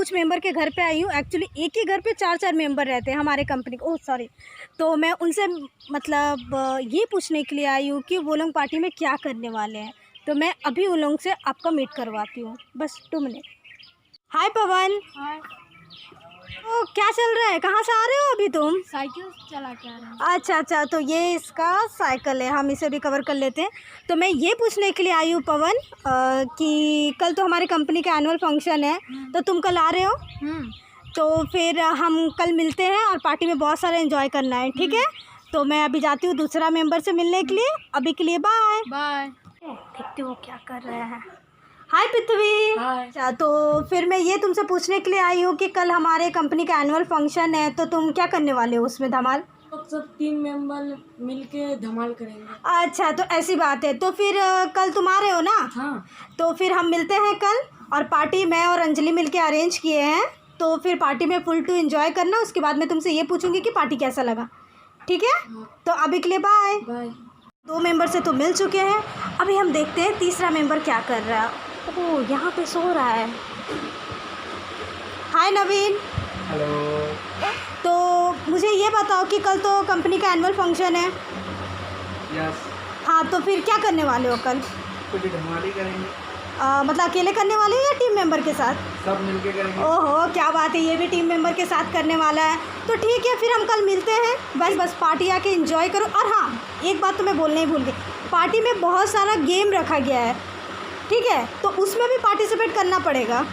कुछ मेंबर के घर पे आई हूँ। एक्चुअली एक ही घर पे 4-4 मेंबर रहते हैं हमारे कंपनी के। Oh sorry. तो मैं उनसे मतलब ये पूछने के लिए आई हूँ कि वो लोग पार्टी में क्या करने वाले हैं। तो मैं अभी उन लोगों से आपका मीट करवाती हूँ, बस 2 मिनट। हाय पवन। हाय। तो क्या चल रहा है, कहाँ से आ रहे हो अभी तुम? साइकिल चला के आ रहे हैं। अच्छा, तो ये इसका साइकिल है, हम इसे भी कवर कर लेते हैं। तो मैं ये पूछने के लिए आई हूँ पवन कि कल तो हमारे कंपनी का एनुअल फंक्शन है, तो तुम कल आ रहे हो? तो फिर हम कल मिलते हैं और पार्टी में बहुत सारा एंजॉय करना है, ठीक है? तो मैं अभी जाती हूँ दूसरा मेंबर से मिलने के लिए। अभी के लिए बाय बाय। देखते हो क्या कर रहे हैं। हाय पृथ्वी। हाय। अच्छा, तो फिर मैं ये तुमसे पूछने के लिए आई हूँ कि कल हमारे कंपनी का एनुअल फंक्शन है, तो तुम क्या करने वाले हो उसमें धमाल? तो सब टीम मेंबर मिलके धमाल करेंगे। अच्छा, तो ऐसी बात है। तो फिर कल तुम आ रहे हो ना? हाँ। तो फिर हम मिलते हैं कल, और पार्टी मैं और अंजलि मिलके अरेंज किए हैं। तो फिर पार्टी में फुल टू एंजॉय करना। उसके बाद मैं तुमसे ये पूछूंगी कि पार्टी कैसा लगा, ठीक है? तो अभी के लिए बाय बाय। 2 मेंबर से तो मिल चुके हैं, अभी हम देखते हैं तीसरा मेंबर क्या कर रहा है। ओह, यहाँ पे सो रहा है। हाय नवीन। हेलो। तो मुझे ये बताओ कि कल तो कंपनी का एनुअल फंक्शन है। यस। हाँ, तो फिर क्या करने वाले हो कल? कुछ धमाल ही करेंगे। मतलब अकेले करने वाले हो या टीम मेंबर के साथ? सब मिलके करेंगे। ओहो, क्या बात है, ये भी टीम मेंबर के साथ करने वाला है। तो ठीक है, फिर हम कल मिलते हैं। बस पार्टी आके एंजॉय करो। और हाँ, एक बात तो मैं बोलना ही भूल गई, पार्टी में बहुत सारा गेम रखा गया है, ठीक है? तो उसमें भी पार्टिसिपेट करना पड़ेगा।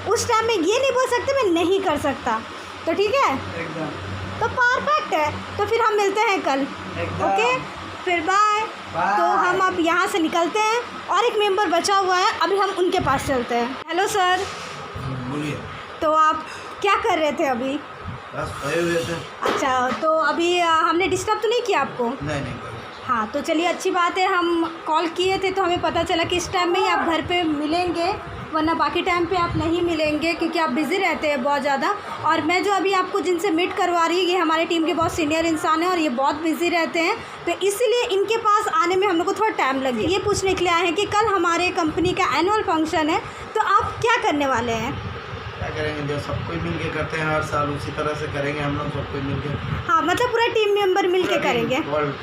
उस टाइम में ये नहीं बोल सकते मैं नहीं कर सकता, तो ठीक है? एकदम। तो परफेक्ट है। तो फिर हम मिलते हैं कल, एकदम। ओके? फिर बाय। तो हम अब यहाँ से निकलते हैं, और एक मेंबर बचा हुआ है, अभी हम उनके पास चलते हैं। Hello sir. बोलिए। तो आप क्या कर रहे थे अभी? बस सोए हुए थे। अच्छा, तो अभी हमने डिस्टर्ब तो नहीं किया आपको? नहीं। हाँ, तो चलिए अच्छी बात है। हम कॉल किए थे तो हमें पता चला कि इस टाइम में ही आप घर पे मिलेंगे, वरना बाकी टाइम पे आप नहीं मिलेंगे, क्योंकि आप बिज़ी रहते हैं बहुत ज़्यादा। और मैं जो अभी आपको जिनसे मीट करवा रही हूँ, ये हमारे टीम के बहुत सीनियर इंसान हैं और ये बहुत बिज़ी रहते हैं, तो इसीलिए इनके पास आने में हम लोग को थोड़ा टाइम लग गया। ये पूछने के लिए आए हैं कि कल हमारे कंपनी का एनुअल फंक्शन है, तो आप क्या करने वाले हैं? क्या करेंगे, जो सब कोई मिलके करते हैं हर साल, उसी तरह से करेंगे हम लोग सब कोई मिलके। हाँ, मतलब पूरा टीम मेंबर मिल के करेंगे। वर्ल्ड।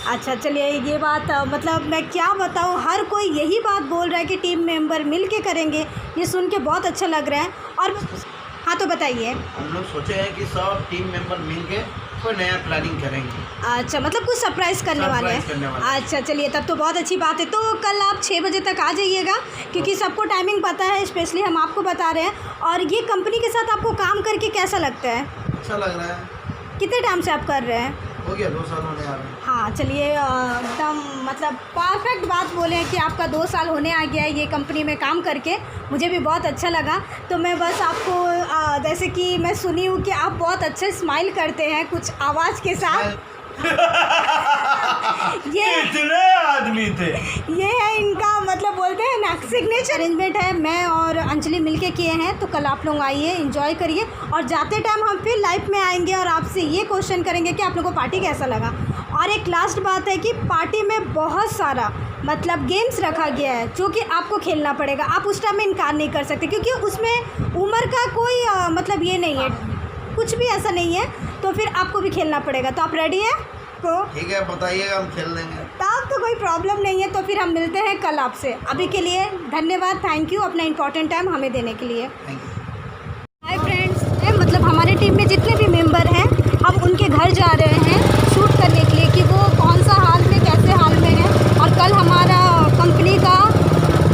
अच्छा, चलिए ये बात मतलब मैं क्या बताऊँ, हर कोई यही बात बोल रहा है कि टीम मेंबर मिल के करेंगे। ये सुन के बहुत अच्छा लग रहा है। और हाँ, तो बताइए। हम लोग सोचे हैं कि सब टीम मेंबर मिलके कोई नया प्लानिंग करेंगे। अच्छा, मतलब कुछ सरप्राइज़ करने वाले हैं। अच्छा, चलिए तब तो बहुत अच्छी बात है। तो कल आप 6 बजे तक आ जाइएगा, क्योंकि सबको टाइमिंग पता है, स्पेशली हम आपको बता रहे हैं। और ये कंपनी के साथ आपको काम करके कैसा लगता है? अच्छा लग रहा है। कितने टाइम से आप कर रहे हैं? हो गया 2 साल होने आ रहे हैं। हाँ, चलिए एकदम मतलब परफेक्ट बात बोले हैं कि आपका 2 साल होने आ गया है ये कंपनी में काम करके। मुझे भी बहुत अच्छा लगा। तो मैं बस आपको जैसे कि मैं सुनी हूँ कि आप बहुत अच्छे स्माइल करते हैं कुछ आवाज़ के साथ। ये इतने आदमी थे। ये है इनका मतलब बोलते हैं ना सिग्नेचर अरेंजमेंट है। मैं और अंजलि मिलके किए हैं। तो कल आप लोग आइए, एंजॉय करिए, और जाते टाइम हम फिर लाइव में आएंगे और आपसे ये क्वेश्चन करेंगे कि आप लोगों को पार्टी कैसा लगा। और एक लास्ट बात है कि पार्टी में बहुत सारा मतलब गेम्स रखा गया है, जो कि आपको खेलना पड़ेगा। आप उस टाइम में इनकार नहीं कर सकते, क्योंकि उसमें उम्र का कोई मतलब ये नहीं है, कुछ भी ऐसा नहीं है। तो फिर आपको भी खेलना पड़ेगा। तो आप रेडी हैं? तो ठीक है, बताइएगा, हम खेल लेंगे। तब तो कोई प्रॉब्लम नहीं है। तो फिर हम मिलते हैं कल आपसे। अभी के लिए धन्यवाद, थैंक यू अपना इम्पोर्टेंट टाइम हमें देने के लिए। Thank you. हाय फ्रेंड्स, मतलब हमारे टीम में जितने भी मेंबर हैं, हम उनके घर जा रहे हैं शूट करने के लिए कि वो कौन सा हाल में, कैसे हाल में है। और कल हमारा कंपनी का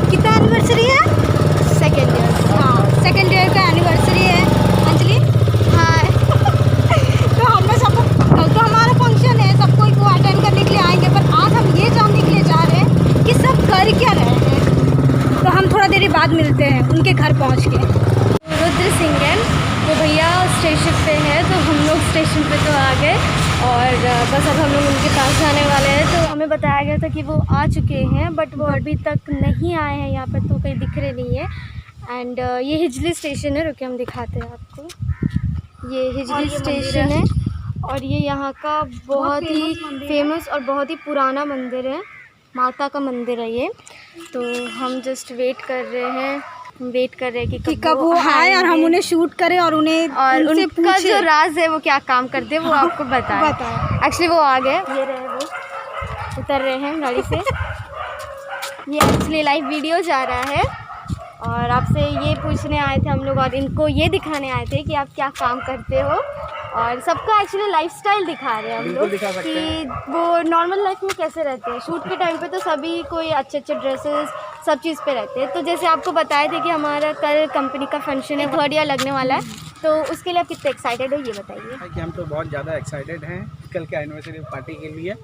कितना एनिवर्सरी है? 2nd year. हाँ, 2nd ईयर का एनिवर्सरी है। अंजलि हाय। तो हमने सबको, कल तो हमारा फंक्शन है, सबको वो अटेंड करने के लिए आएंगे, पर आज हम ये जानने के लिए जा रहे हैं कि सब कर क्या रहे हैं। तो हम थोड़ा देर बाद मिलते हैं उनके घर पहुँच के। रुद्र सिंह है, वो भैया स्टेशन पे है, तो हम लोग स्टेशन पे तो आ गए, और बस अब हम लोग उनके पास जाने वाले हैं। तो हमें बताया गया था कि वो आ चुके हैं, बट वो अभी तक नहीं आए हैं यहाँ पर, तो कहीं दिख रहे नहीं है। एंड ये हिजली स्टेशन है, रुके हम दिखाते हैं आपको। ये हिजली स्टेशन है, और ये यहाँ का बहुत ही फेमस और बहुत ही पुराना मंदिर है, माता का मंदिर है ये। तो हम जस्ट वेट कर रहे हैं वेट कर रहे हैं कि कब वो आए और हम उन्हें शूट करें और उन्हें और उनसे उनका जो राज है वो क्या काम करते हैं वो आपको बताएं। एक्चुअली वो आ गए, ये रहे, वो उतर रहे हैं गाड़ी से। ये एक्चुअली लाइव वीडियो जा रहा है और आपसे ये पूछने आए थे हम लोग और इनको ये दिखाने आए थे कि आप क्या काम करते हो, और सबका एक्चुअली लाइफस्टाइल दिखा रहे हैं हम लोग कि वो नॉर्मल लाइफ में कैसे रहते हैं। शूट के टाइम पे तो सभी कोई अच्छे अच्छे ड्रेसेस सब चीज़ पे रहते हैं। तो जैसे आपको बताए थे कि हमारा कल कंपनी का फंक्शन है, 3rd ईयर लगने वाला है, तो उसके लिए आप कितने एक्साइटेड हो ये बताइए। कि हम तो बहुत ज़्यादा एक्साइटेड हैं कल के एनिवर्सरी पार्टी के लिए।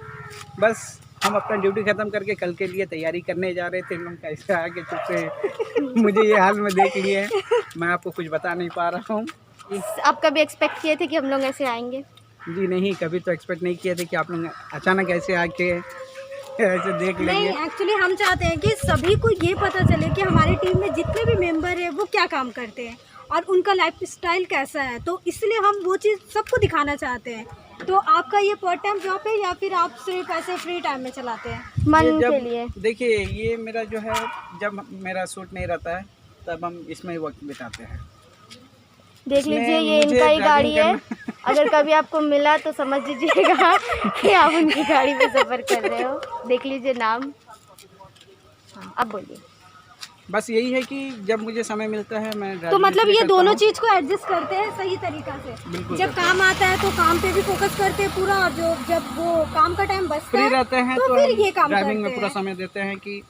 बस हम अपना ड्यूटी ख़त्म करके कल के लिए तैयारी करने जा रहे थे। इन लोग कैसे आके चुप से मुझे ये हाल में देख लिए हैं, मैं आपको कुछ बता नहीं पा रहा हूँ। आप कभी एक्सपेक्ट किए थे कि हम लोग ऐसे आएंगे? जी नहीं, कभी तो एक्सपेक्ट नहीं किए थे कि आप लोग अचानक ऐसे आके ऐसे देख लेंगे। नहीं, एक्चुअली हम चाहते हैं कि सभी को ये पता चले कि हमारी टीम में जितने भी मेंबर हैं वो क्या काम करते हैं और उनका लाइफ स्टाइल कैसा है, तो इसलिए हम वो चीज़ सबको दिखाना चाहते हैं। तो आपका ये पार्ट टाइम जॉब है या फिर आप सिर्फ ऐसे फ्री टाइम में चलाते हैं? मन के लिए। देखिए, ये मेरा जो है, जब मेरा शूट नहीं रहता है तब हम इसमें ही वक्त बिताते हैं। देख लीजिए, ये इनका ही गाड़ी है। अगर कभी आपको मिला तो समझ लीजिएगा कि आप उनकी गाड़ी में सफ़र कर रहे हो। देख लीजिए नाम। हाँ, अब बोलिए। बस यही है कि जब मुझे समय मिलता है मैं तो मतलब ये दोनों चीज़ को एडजस्ट करते हैं सही तरीक़ा से। बिल्कुल। जब काम आता है तो काम पे भी फोकस करते हैं पूरा, और जो जब वो काम का टाइम बचता फ्री है रहते हैं तो फिर ये काम ड्राइविंग करते में पूरा हैं। समय देते हैं कि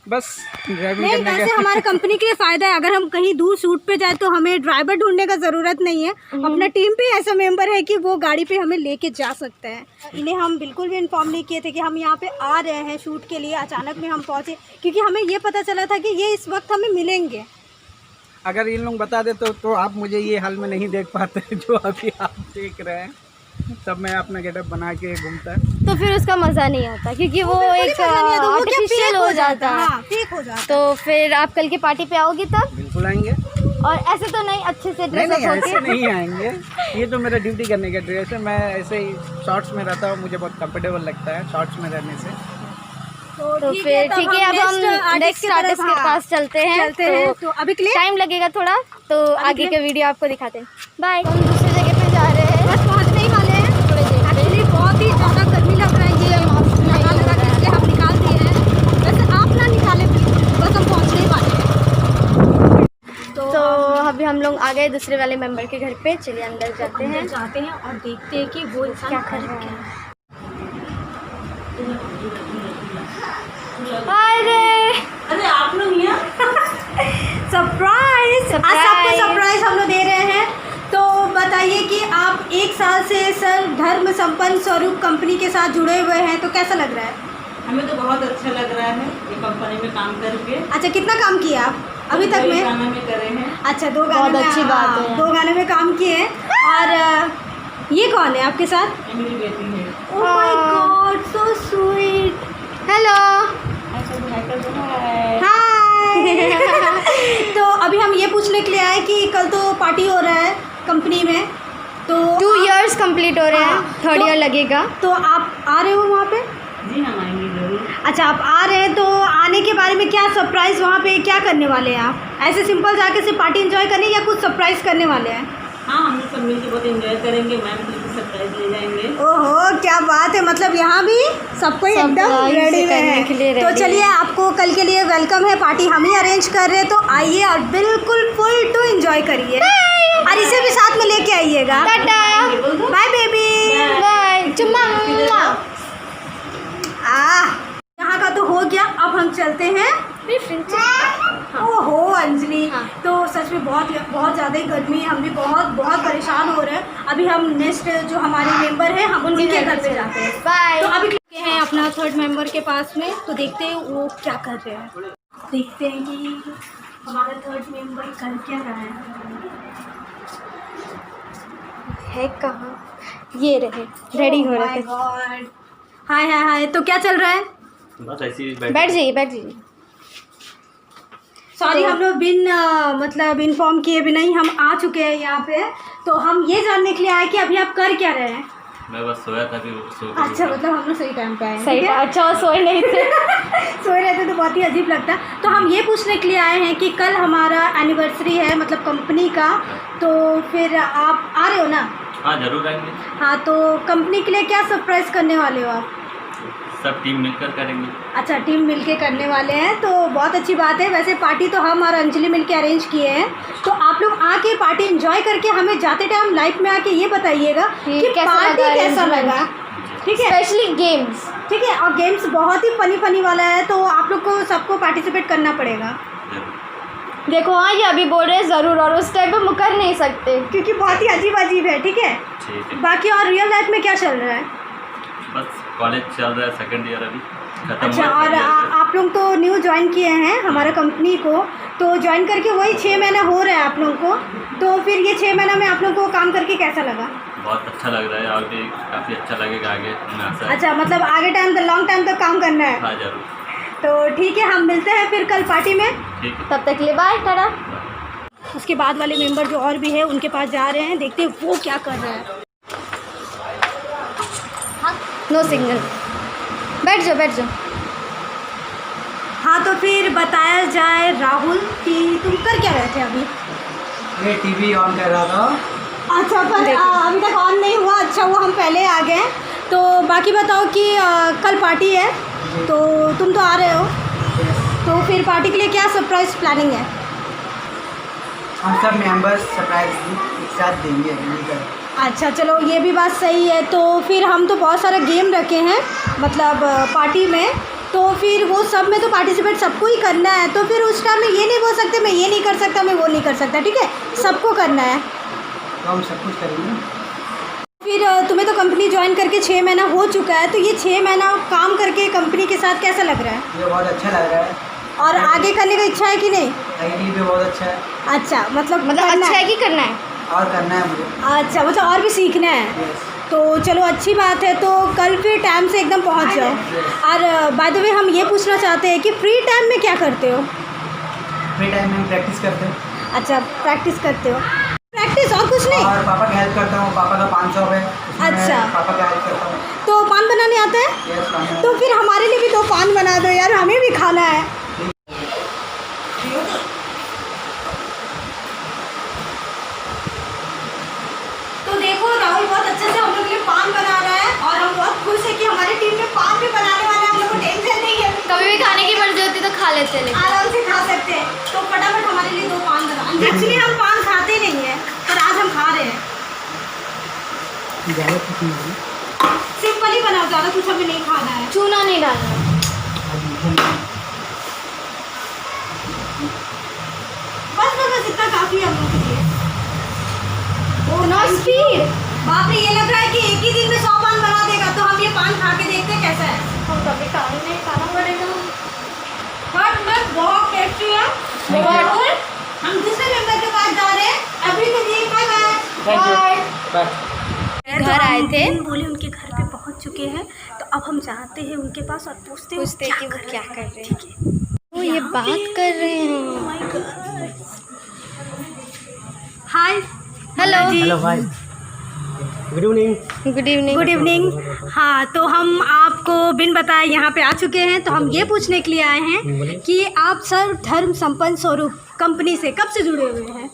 बस ड्राइविंग नहीं, करने वैसे हमारे कंपनी के लिए फ़ायदा है। अगर हम कहीं दूर शूट पे जाए तो हमें ड्राइवर ढूंढने का ज़रूरत नहीं है। अपना टीम पे ऐसा मेंबर है कि वो गाड़ी पे हमें लेके जा सकते हैं। इन्हें हम बिल्कुल भी इन्फॉर्म नहीं किए थे कि हम यहाँ पे आ रहे हैं शूट के लिए। अचानक में हम पहुँचे क्योंकि हमें ये पता चला था कि ये इस वक्त हमें मिलेंगे। अगर इन लोग बता दे तो आप मुझे ये हाल में नहीं देख पाते जो अभी आप देख रहे हैं। तब मैं अपना गेटअप बना के घूमता है तो फिर उसका मज़ा नहीं आता क्योंकि वो एक आर्टिफिशियल हो जाता है। फेक हो जाता है। तो फिर आप कल की पार्टी पे आओगे तब? बिल्कुल आएंगे। और ऐसे तो नहीं, अच्छे से नहीं ड्रेस नहीं, अप ऐसे होके? नहीं आएंगे। ये तो मेरा ड्यूटी करने का ड्रेस है। मैं ऐसे ही शॉर्ट्स में रहता हूँ, मुझे बहुत कंफर्टेबल लगता है शॉर्ट्स में रहने से। तो फिर ठीक है, अब हम नेक्स्ट आर्टिस्ट के पास चलते हैं। तो अभी के लिए टाइम लगेगा थोड़ा, तो आगे के वीडियो आपको दिखाते हैं। बाय। हम दूसरी जगह पे जा रहे हैं, बस पहुँचने ही वाले हैं। थोड़ी देर में। एक्चुअली बहुत ही ज़्यादा गर्मी लग रहा है, ये मास्क लगा के इसलिए हम निकाल दिए हैं। वैसे आप ना निकाले, बस हम पहुँचने ही वाले हैं। तो अभी हम लोग आ गए दूसरे वाले मेंबर के घर पे। चलिए अंदर जाते हैं और देखते हैं कि वो क्या कर रहे हैं। अरे आप लोग यहाँ सरप्राइज, आज सबको सरप्राइज हम लोग दे रहे हैं। तो बताइए कि आप 1 साल से सर धर्म संपन्न स्वरूप कंपनी के साथ जुड़े हुए हैं, तो कैसा लग रहा है? हमें तो बहुत अच्छा लग रहा है ये कंपनी में काम करके। अच्छा, कितना काम किया आप अभी तक में? 2 गाने में करे हैं। अच्छा, 2 गाने में। अच्छी बात है। 2 गाने में काम किए हैं। और ये कौन है आपके साथ? ये मेरी बेटी है। Oh my god, so sweet. Hello. Hi. तो अभी हम ये पूछने के लिए आए कि कल तो पार्टी हो रहा है कंपनी में, तो 2 इयर्स कंप्लीट हो रहे हैं, हाँ, 3rd ईयर लगेगा। तो आप आ रहे हो वहाँ पे? जी हम आएंगे जरूर। अच्छा, आप आ रहे हैं, तो आने के बारे में क्या सरप्राइज़ वहाँ पे क्या करने वाले हैं आप? ऐसे सिंपल जाके सिर्फ पार्टी एंजॉय करने या कुछ सरप्राइज़ करने वाले हैं? हाँ, हम सब मिलकर बहुत एंजॉय करेंगे। मैम को भी सरप्राइज ले जाएंगे। ओहो, क्या बात है। मतलब यहाँ भी सबको एकदम Surprise रेडी करने के लिए है। तो ready चलिए, है। आपको कल के लिए वेलकम है, पार्टी हम ही अरेंज कर रहे हैं, तो आइए और बिल्कुल फुल टू एंजॉय करिए। और इसे भी साथ में लेके आइएगा। Tata, bye baby. बाय, चुम्मा। यहाँ का तो हो गया, अब हम चलते हैं। ओहो अंजलि, हाँ। तो सच में बहुत ज़्यादा ही गर्मी है। हम भी बहुत परेशान हो रहे हैं। अभी हम नेक्स्ट जो हमारे मेंबर हैं हम उनके घर पे जाते हैं। बाय। तो अभी हैं अपना 3rd मेंबर के पास में, तो देखते हैं वो क्या कर रहे हैं। देखते हैं कि हमारा 3rd मेंबर कर क्या रहा है कहाँ? ये रहे, रेडी हो रहे थे। गॉड, हाय हाय हाय। तो क्या चल रहा है? बस ऐसे ही बैठ जाइए। सॉरी, हम लोग मतलब इन्फॉर्म किए भी नहीं हम आ चुके हैं यहाँ पे। तो हम ये जानने के लिए आए कि अभी आप कर क्या रहे हैं? मैं बस सोया था अभी सो के अच्छा, उठा। मतलब हम लोग सही टाइम पे आए हैं, सही ठीक था, है? अच्छा वो सोए नहीं थे। सोए रहते तो बहुत ही अजीब लगता। तो हम ये पूछने के लिए आए हैं कि कल हमारा एनिवर्सरी है, मतलब कंपनी का, तो फिर आप आ रहे हो ना? हाँ जरूर आएंगे, हाँ, तो कंपनी के लिए क्या सरप्राइज़ करने वाले हो आप? सब टीम मिलकर करेंगे। अच्छा, टीम मिलके करने वाले हैं, तो बहुत अच्छी बात है। वैसे पार्टी तो हम और अंजलि मिलके अरेंज किए हैं, तो आप लोग आके पार्टी एंजॉय करके हमें जाते टाइम लाइव में आके ये बताइएगा कि कैसा पार्टी लगा कैसा arrangement? लगा, ठीक है? Specially games. ठीक है, और गेम्स बहुत ही फनी वाला है, तो आप लोग को सबको पार्टिसिपेट करना पड़ेगा, जरूर। देखो हाँ ये अभी बोल रहे हैं ज़रूर, और उस टाइम पे मुकर नहीं सकते। क्योंकि बहुत ही अजीब है, ठीक है? ठीक है। बाकी और रियल लाइफ में क्या चल रहा है? बस कॉलेज चल रहा है, सेकंड ईयर अभी खत्म अच्छा, हुआ है, और third year है। आप लोग तो न्यू ज्वाइन किए हैं हमारा कंपनी को, तो ज्वाइन करके वही 6 महीना हो रहा है आप लोग को, तो फिर ये 6 महीना में आप लोग को काम करके कैसा लगा? बहुत अच्छा लग रहा है और भी काफ़ी अच्छा लगेगा आगे, हमें आशा है। अच्छा, मतलब आगे टाइम तक, लॉन्ग टाइम तक काम करना है। हाँ जरूर। तो ठीक है, हम मिलते हैं फिर कल पार्टी में। ठीक है। तब तक के लिए बाय, टाटा। उसके बाद वाले मेंबर जो और भी है उनके पास जा रहे हैं, देखते हैं वो क्या कर रहा है। नो सिग्नल, बैठ जाओ। हाँ, तो फिर बताया जाए राहुल कि तुम कर क्या रहे थे अभी? ये टीवी ऑन कर रहा था। अच्छा, पर अभी तक ऑन नहीं हुआ। अच्छा, वो हम पहले आ गए। तो बाकी बताओ कि कल पार्टी है, तो तुम तो आ रहे हो, तो फिर पार्टी के लिए क्या सरप्राइज प्लानिंग है? हम सब मेंबर्स सरप्राइज एक साथ देंगे मिलकर। अच्छा, चलो ये भी बात सही है। तो फिर हम तो बहुत सारा गेम रखे हैं मतलब पार्टी में, तो फिर वो सब में तो पार्टिसिपेट सबको ही करना है, तो फिर उस टाइम में ये नहीं बोल सकते मैं ये नहीं कर सकता, मैं वो नहीं कर सकता, ठीक है? सबको करना है। तो हम सब कुछ करेंगे। फिर तुम्हें तो कंपनी ज्वाइन करके 6 महीना हो चुका है, तो ये 6 महीना काम करके कंपनी के साथ कैसा लग रहा है? ये बहुत अच्छा लग रहा है और आगे करने का इच्छा है कि नहीं? आईडी भी बहुत अच्छा है अच्छा, मतलब मतलब करना अच्छा है कि करना है? और करना है मुझे। अच्छा, मतलब और भी सीखना है। यस। तो चलो अच्छी बात है, तो कल फिर टाइम से एकदम पहुंच जाओ। और बाय द वे हम ये पूछना चाहते हैं कि फ्री टाइम में क्या करते हो? फ्री टाइम में हम प्रैक्टिस करते हैं अच्छा, प्रैक्टिस करते हो, प्रैक्टिस और कुछ नहीं? और पापा की हेल्प करता हूँ। पापा का पान शॉप है, उसमें अच्छा। मैं पापा का हेल्प करता हूँ। तो पान बनाने आता है? यस, पान तो फिर हमारे लिए भी 2 पान बना दो यार, हमें भी खाना है। तो देखो राहुल बहुत अच्छे से हम लोग के लिए पान बना रहा है, और हम बहुत खुश है कि हमारी टीम में पान भी बनाने वाले हैं, हम लोग को टेंशन नहीं है। कभी भी खाने की मर्जी होती तो खा लेते, लेकिन आराम से खा सकते हैं। तो फटाफट हमारे लिए 2 पान बना। एक्चुअली हम पान खाते नहीं हैं, पर आज हम खा रहे हैं। ज़्यादा कुछ नहीं सिंपल ही बनाओ, ज़्यादा कुछ हमें नहीं खाना है। चूना नहीं डालना। बस इतना काफ़ी है हम लोग के लिए। Oh no speed. बाप रे, ये लग रहा है कि एक ही दिन में 100 पान बना देगा। तो हम ये पान खा के देखते हैं कैसा है। हम कभी काम नहीं खाना पड़ेगा। बट बहुत टेस्टी है। बहुत। हम दूसरे मेंबर के पास जा रहे हैं अभी के लिए। Bye bye. बाय। घर आए थे, बोले उनके घर पे पहुंच चुके हैं, तो अब हम जाते हैं उनके पास और पूछते हैं कि वो क्या कर रहे हैं। ठीक है। वो ये बात कर रहे हैं। हाय, हेलो। हेलो भाई, good evening. Good evening. Good evening. हाँ, तो हम आपको बिन बताए यहाँ पे आ चुके हैं, तो हम ये पूछने के लिए आए हैं कि आप सर्व धर्म संपन्न स्वरूप कंपनी से कब से जुड़े हुए हैं?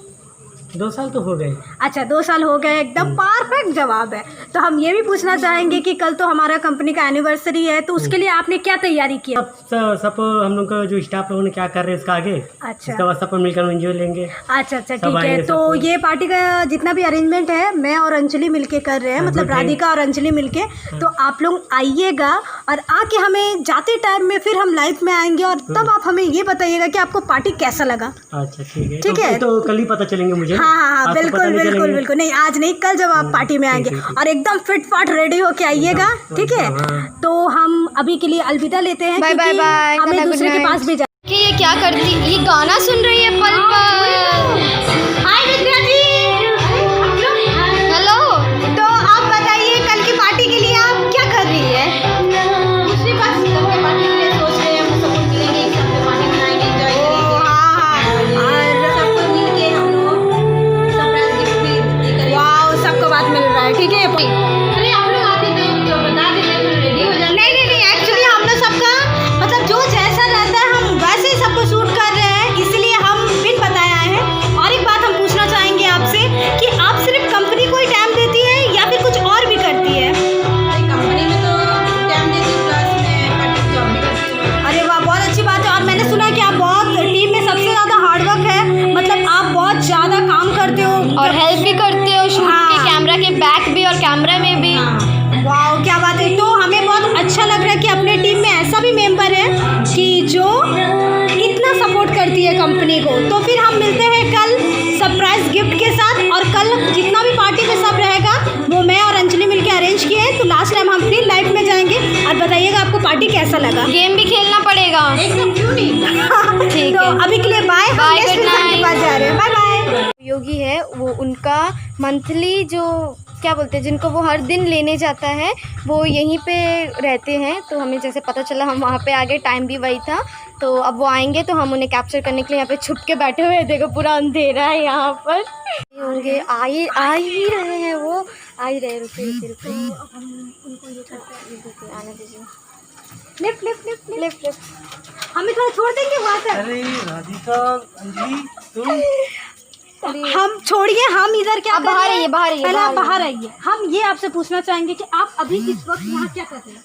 2 साल तो हो गए। अच्छा, 2 साल हो गए, एकदम परफेक्ट जवाब है। तो हम ये भी पूछना चाहेंगे कि कल तो हमारा कंपनी का एनिवर्सरी है, तो उसके लिए आपने क्या तैयारी किया? सब हम लोग का जो स्टाफ लोगों ने क्या कर रहे हैं इसका आगे, अच्छा इसके बाद सब मिलकर एंजॉय लेंगे। अच्छा, सब ठीक है। आएंगे, तो सबको। ये पार्टी का जितना भी अरेंजमेंट है मैं और अंजलि मिलके कर रहे हैं, मतलब good है। राधिका और अंजलि मिलके। तो आप लोग आइएगा और आके हमें जाते टाइम में फिर हम लाइव में आएंगे, और तब आप हमें ये बताइएगा कि आपको पार्टी कैसा लगा। अच्छा ठीक है। ठीक है। तो कल ही पता चलेंगे मुझे। हाँ हाँ हाँ, आज तो बिल्कुल पता नहीं बिल्कुल चलेंगे। बिल्कुल। नहीं, आज नहीं, कल जब आप पार्टी में आएंगे, ठीक। और एकदम फिट फाट रेडी होके आइएगा, ठीक है? हाँ। तो हम अभी के लिए अलविदा लेते हैं, बाय बाय क्योंकि बाय। हमें दूसरे के पास भी जा। कि ये क्या करती, ये गाना सुन रही है पल पल। हाय विद्या जी। हेलो। तो आप बताइए कल की पार्टी के लिए आप क्या कर रही है? दूसरी बात, कल की पार्टी के लिए सोच रहे हैं हम सब कुछ मिलेंगे, एक साथ पार्टी मनाएंगे, एंजॉय करेंगे। और सब कुछ मिलके हम लोग सरप्राइज गिफ्ट भी करेंगे। वाओ, सबको बात मिल रहा है, ठीक है? अरे आप लोग और हेल्प भी करते हो शूट के, कैमरा के बैक भी और कैमरा में भी। वाह क्या बात है। तो हमें बहुत अच्छा लग रहा है कि अपने टीम में ऐसा भी मेंबर है कि जो इतना सपोर्ट करती है कंपनी को। तो फिर हम मिलते हैं कल सरप्राइज गिफ्ट के साथ, और कल जितना भी पार्टी में सब रहेगा वो मैं और अंजलि मिलके अरेंज किए हैं। तो लास्ट टाइम हम अपनी लाइफ में जाएंगे और बताइएगा आपको पार्टी कैसा लगा। गेम भी खेलना पड़ेगा एकदम क्यों नहीं। ठीक तो है, अभी के लिए बाय। Bye, नेक्स्ट good इंसान के night. पास जा रहे हैं। Bye bye. योगी है वो, उनका मंथली जो क्या बोलते हैं जिनको वो हर दिन लेने जाता है वो यहीं पे रहते हैं। तो हमें जैसे पता चला हम वहाँ पे आ गए, टाइम भी वही था। तो अब वो आएंगे तो हम उन्हें कैप्चर करने के लिए यहाँ पे छुप के बैठे हुए हैं। देखो पूरा अंधेरा है यहाँ पर। होंगे आ ही रहे हैं, वो आ ही रहे। रुके अब हम उनको ये करते हैं, आने दीजिए। Lift lift lift lift. Lift हमें थोड़ा छोड़ देंगे वहाँ तक। अरे राधिका, अंजलि, तुम हम छोड़िए, हम इधर क्या आप कर बाहर रहे हैं? आइए, बाहर आइए, पहले आप बाहर बाहर आइए। हम ये आपसे पूछना चाहेंगे कि आप अभी इस वक्त यहाँ क्या कर रहे हैं?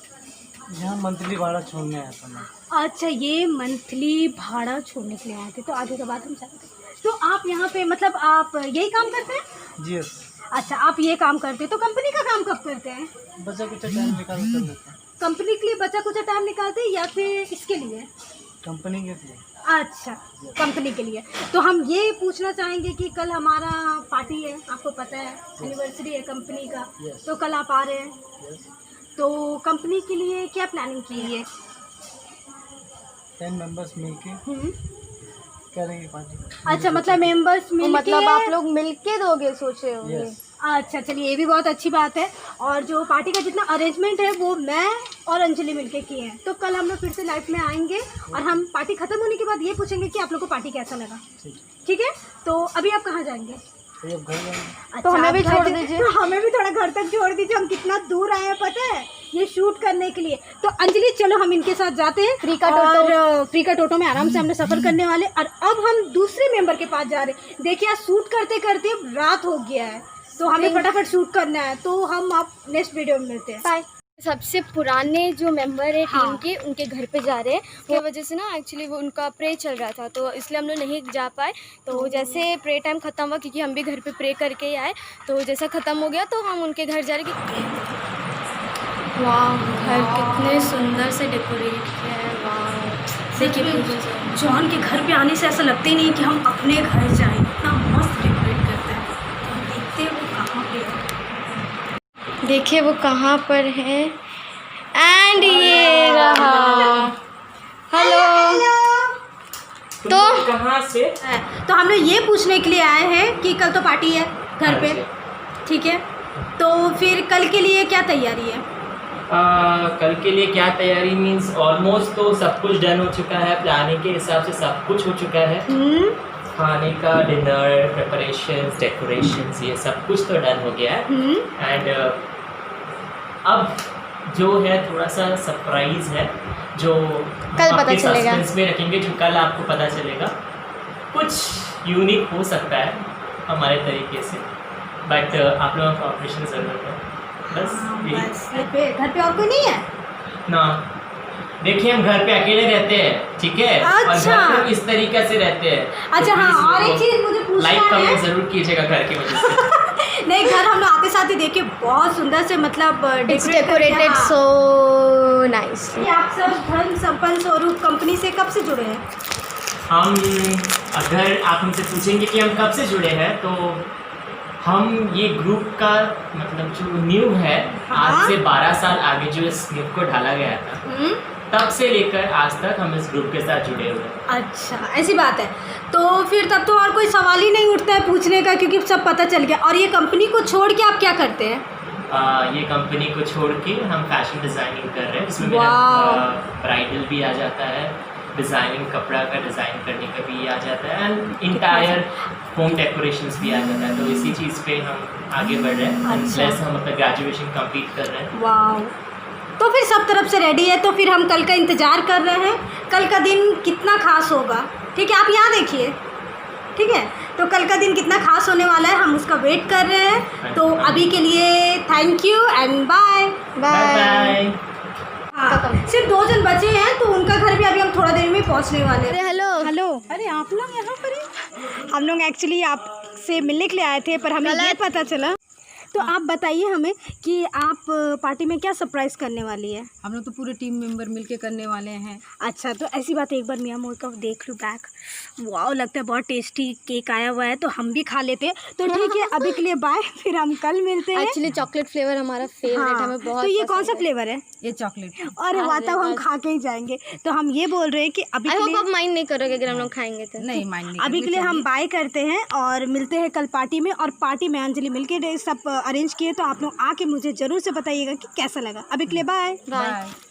यहाँ मंथली भाड़ा छोड़ने आया था मैं। अच्छा, ये मंथली भाड़ा छोड़ने के लिए आए थे। तो आगे का बात हम जानते हैं। तो आप यहाँ पे मतलब आप यही काम करते हैं? जी यस। अच्छा, आप ये काम करते हैं। तो कंपनी का काम कब करते हैं? बच्चा कुछ टाइम निकाल कर लेते हैं। कंपनी के लिए बचा कुछ टाइम निकालते हैं या फिर इसके लिए? कंपनी के लिए। अच्छा, कंपनी के लिए। तो हम ये पूछना चाहेंगे कि कल हमारा पार्टी है, आपको पता है एनिवर्सरी है कंपनी का। तो कल आप आ रहे हैं, तो कंपनी के लिए क्या प्लानिंग की है? 10 मेंबर्स मिलके करेंगे पार्टी। अच्छा, मतलब मेंबर्स मिलके, मतलब आप लोग मिलके दोगे सोचे होंगे। अच्छा, चलिए ये भी बहुत अच्छी बात है। और जो पार्टी का जितना अरेंजमेंट है वो मैं और अंजलि मिलके किए हैं। तो कल हम लोग फिर से लाइफ में आएंगे और हम पार्टी ख़त्म होने के बाद ये पूछेंगे कि आप लोग को पार्टी कैसा लगा। ठीक है। तो अभी आप कहाँ जाएंगे? तो हमें भी आप घर छोड़ से- दीजिए। तो हमें भी थोड़ा घर तक छोड़ दीजिए। हम कितना दूर आए हैं पता है, ये शूट करने के लिए। तो अंजलि चलो हम इनके साथ जाते हैं। फ्री का टोटो में आराम से हमने सफ़र करने वाले। और अब हम दूसरे मेंबर के पास जा रहे हैं। देखिए आज शूट करते करते रात हो गया है, तो हमें फटाफट शूट करना है। तो हम आप नेक्स्ट वीडियो में मिलते हैं। बाय। सबसे पुराने जो मेंबर है टीम हाँ। के, उनके घर पे जा रहे हैं। उसकी वजह से ना एक्चुअली वो उनका प्रे चल रहा था, तो इसलिए हम लोग नहीं जा पाए। तो जैसे प्रे टाइम ख़त्म हुआ, क्योंकि हम भी घर पे प्रे करके ही आए, तो जैसा ख़त्म हो गया तो हम उनके घर जा रहे। वाह, घर कितने सुंदर से डेकोरेट किया है। वाह, देखिए जॉन के घर पे आने से ऐसा लगता ही नहीं कि हम अपने घर जाएं। इतना मस्त डेकोरेट करते हैं। तो देखते हैं वो कहाँ पे है। देखिए वो कहाँ पर है। एंड ये रहा। हेलो। तो कहाँ से? तो हम लोग ये पूछने के लिए आए हैं कि कल तो पार्टी है घर पे, ठीक है? तो फिर कल के लिए क्या तैयारी है? कल के लिए क्या तैयारी मीन्स ऑलमोस्ट तो सब कुछ डन हो चुका है। प्लानिंग के हिसाब से सब कुछ हो चुका है। खाने का, डिनर प्रिपरेशंस, डेकोरेशंस, ये सब कुछ तो डन हो गया है। एंड अब जो है थोड़ा सा सरप्राइज है जो कल पता चलेगा। सस्पेंस में रखेंगे, जो कल आपको पता चलेगा। कुछ यूनिक हो सकता है हमारे तरीके से, बट आप लोगों का ऑपरेशन ज़रूरत है। बस यही। घर पे और कोई नहीं है ना। देखिए हम घर पे अकेले रहते हैं, ठीक है? और अच्छा। घर पे इस तरीके से रहते हैं। अच्छा, हाँ, और एक चीज़ मुझे पूछना लाइक है। कमेंट जरूर कीजिएगा घर की वजह से। नहीं, घर हम लोग आते साथ ही देखे बहुत सुंदर से मतलब इट्स डेकोरेटेड सो नाइसली। आप सब धन संपन्न स्वरूप कंपनी से कब से जुड़े हैं? हम अगर आप हमसे पूछेंगे कि हम कब से जुड़े हैं, तो हम ये ग्रुप का मतलब जो न्यू है, आज से 12 साल आगे जो इस ग्रुप को ढाला गया था, तब से लेकर आज तक हम इस ग्रुप के साथ जुड़े हुए हैं। अच्छा, ऐसी बात है। तो फिर तब तो और कोई सवाल ही नहीं उठता है पूछने का, क्योंकि सब पता चल गया। और ये कंपनी को छोड़ के आप क्या करते हैं? ये कंपनी को छोड़ के हम फैशन डिज़ाइनिंग कर रहे हैं, जिसमें मेरा ब्राइडल भी आ जाता है, डिज़ाइनिंग कपड़ा का डिज़ाइन करने का भी आ जाता है, एंड इंटायर होम डेकोरेशंस भी आ जाता है। तो इसी चीज़ पे हम आगे बढ़ रहे हैं। अच्छा। प्लस हम अपना ग्रेजुएशन कंप्लीट कर रहे हैं। वाह, तो फिर सब तरफ से रेडी है। तो फिर हम कल का इंतज़ार कर रहे हैं। कल का दिन कितना खास होगा, ठीक है? आप यहाँ देखिए, ठीक है? तो कल का दिन कितना खास होने वाला है, हम उसका वेट कर रहे हैं। तो अभी के लिए thank you and bye bye bye. हाँ, सिर्फ 2 जन बचे हैं, तो उनका घर भी अभी हम थोड़ा देर में पहुंचने वाले हैं। हेलो। हेलो, अरे आप लोग यहाँ पर हैं? हम लोग एक्चुअली आप से मिलने के लिए आए थे, पर हमें ये पता चला। तो आप बताइए हमें कि आप पार्टी में क्या सरप्राइज़ करने वाली है? हम लोग तो पूरे टीम मेंबर मिलके करने वाले हैं। अच्छा, तो ऐसी बात है, एक बार मियाँ मोड़ का देख लूँ बैग। वाओ, लगता है बहुत टेस्टी केक आया हुआ है, तो हम भी खा लेते हैं। तो ठीक है, अभी के लिए बाय, फिर हम कल मिलते हैं। एक्चुअली चॉकलेट फ्लेवर हमारा फेवरेट है, हमें बहुत। तो ये कौन सा फ्लेवर है? ये चॉकलेट। और वाह, तब हम खा के ही जाएंगे। तो हम ये बोल रहे हैं कि अभी के लिए आप माइंड नहीं करोगे अगर हम लोग खाएंगे तो। नहीं, माइंड नहीं। अभी के लिए हम बाय करते हैं और मिलते हैं कल पार्टी में। और पार्टी में अंजलि मिलके सब अरेंज किए, तो आप लोग आके मुझे ज़रूर से बताइएगा कि कैसा लगा। अभी के लिए बाय। बाय।